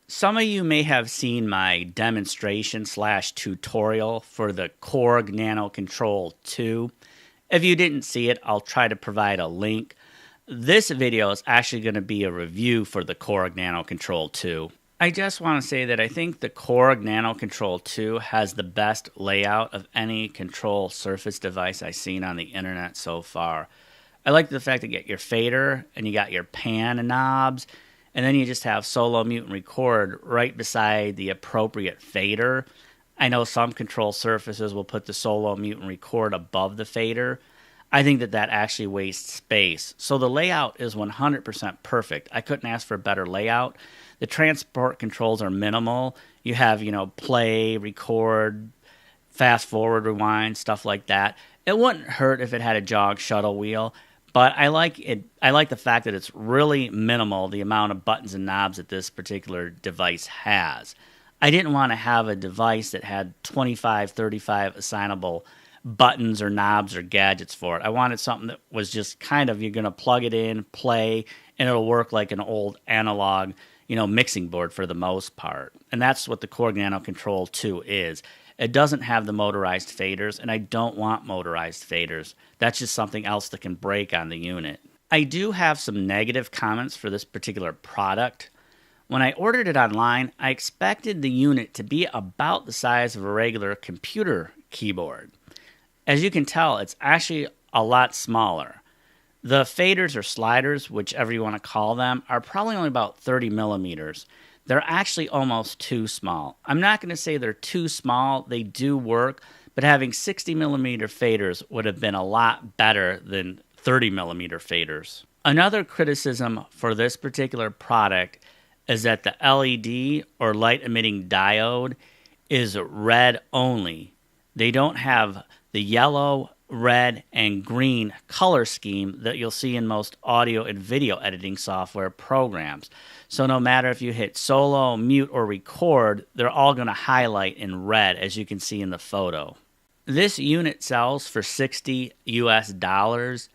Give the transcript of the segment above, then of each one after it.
Some of you may have seen my demonstration slash tutorial for the Korg nanoKontrol 2. If you didn't see it, I'll try to provide a link. This video is actually going to be a review for the Korg nanoKontrol 2. I just want to say that I think the Korg nanoKontrol 2 has the best layout of any control surface device I've seen on the internet so far. I like the fact that you get your fader and you got your pan and knobs, and then you just have solo, mute, and record right beside the appropriate fader. I know some control surfaces will put the solo, mute, and record above the fader. I think that actually wastes space. So the layout is 100% perfect. I couldn't ask for a better layout. The transport controls are minimal. You have, play, record, fast forward, rewind, stuff like that. It wouldn't hurt if it had a jog shuttle wheel, but I like it. I like the fact that it's really minimal, the amount of buttons and knobs that this particular device has. I didn't want to have a device that had 25, 35 assignable buttons or knobs or gadgets for it. I wanted something that was just kind of, you're going to plug it in, play, and it'll work like an old analog, mixing board for the most part. And that's what the Korg nanoKontrol 2 is. It doesn't have the motorized faders, and I don't want motorized faders. That's just something else that can break on the unit. I do have some negative comments for this particular product. When I ordered it online, I expected the unit to be about the size of a regular computer keyboard. As you can tell, it's actually a lot smaller. The faders or sliders, whichever you want to call them, are probably only about 30 millimeters. They're actually almost too small. I'm not going to say they're too small. They do work, but having 60 millimeter faders would have been a lot better than 30 millimeter faders. Another criticism for this particular product is that the LED or light emitting diode is red only. They don't have the yellow, red, and green color scheme that you'll see in most audio and video editing software programs. So no matter if you hit solo, mute, or record, they're all going to highlight in red, as you can see in the photo. This unit sells for $60 US.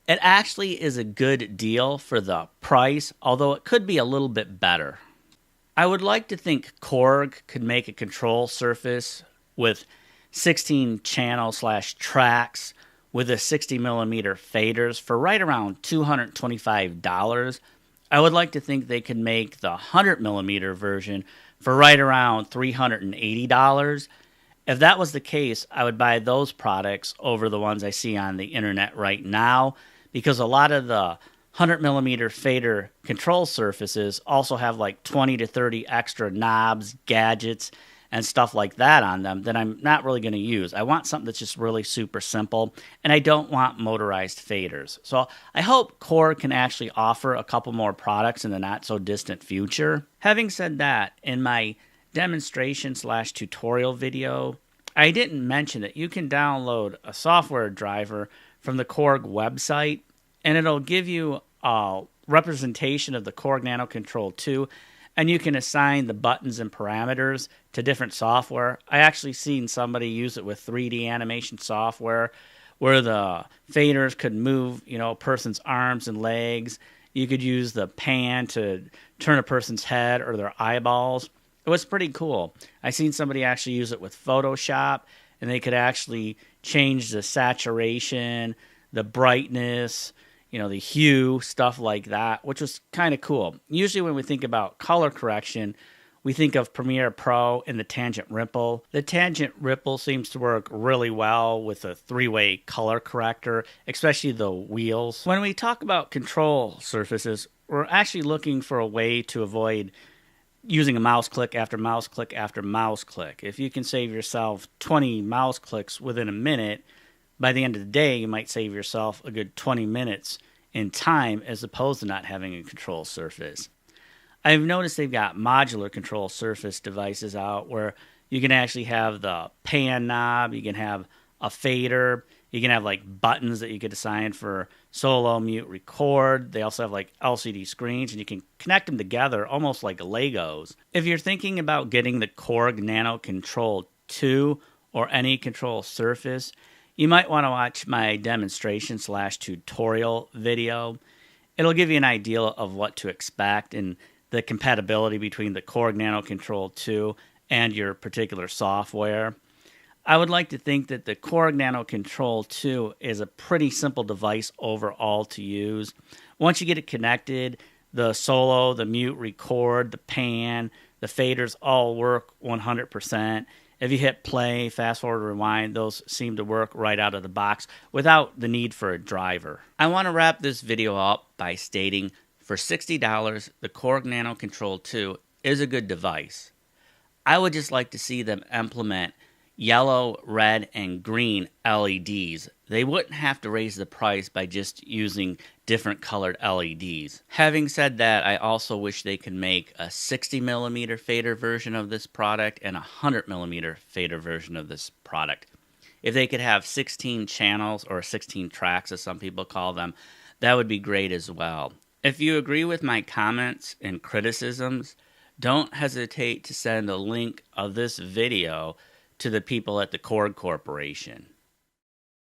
It actually is a good deal for the price, although it could be a little bit better. I would like to think Korg could make a control surface with 16 channel / tracks with a 60 millimeter faders for right around $225. I would like to think they could make the 100 millimeter version for right around $380. If that was the case, I would buy those products over the ones I see on the internet right now, because a lot of the 100 millimeter fader control surfaces also have like 20 to 30 extra knobs, gadgets, and stuff like that on them that I'm not really going to use. I want something that's just really super simple, and I don't want motorized faders. So I hope Korg can actually offer a couple more products in the not so distant future. Having said that, in my demonstration / tutorial video, I didn't mention that you can download a software driver from the Korg website, and it'll give you a representation of the Korg nanoKontrol 2, and you can assign the buttons and parameters to different software. I actually seen somebody use it with 3D animation software where the faders could move, a person's arms and legs. You could use the pan to turn a person's head or their eyeballs. It was pretty cool. I seen somebody actually use it with Photoshop, and they could actually change the saturation, the brightness, the hue, stuff like that, which was kind of cool. Usually when we think about color correction, we think of Premiere Pro and the tangent ripple. The tangent ripple seems to work really well with a 3-way color corrector, especially the wheels. When we talk about control surfaces, we're actually looking for a way to avoid using a mouse click after mouse click after mouse click. If you can save yourself 20 mouse clicks within a minute, by the end of the day, you might save yourself a good 20 minutes in time as opposed to not having a control surface. I've noticed they've got modular control surface devices out where you can actually have the pan knob, you can have a fader, you can have like buttons that you could assign for solo, mute, record. They also have like LCD screens, and you can connect them together almost like Legos. If you're thinking about getting the Korg nanoKontrol 2 or any control surface, you might want to watch my demonstration / tutorial video. It'll give you an idea of what to expect, and the compatibility between the Korg nanoKontrol 2 and your particular software. I would like to think that the Korg nanoKontrol 2 is a pretty simple device overall to use. Once you get it connected, the solo, the mute, record, the pan, the faders all work 100%. If you hit play, fast forward, rewind, those seem to work right out of the box without the need for a driver. I want to wrap this video up by stating for $60, the Korg nanoKontrol 2 is a good device. I would just like to see them implement yellow, red, and green LEDs. They wouldn't have to raise the price by just using different colored LEDs. Having said that, I also wish they could make a 60mm fader version of this product and a 100mm fader version of this product. If they could have 16 channels, or 16 tracks as some people call them, that would be great as well. If you agree with my comments and criticisms, don't hesitate to send a link of this video to the people at the Korg Corporation.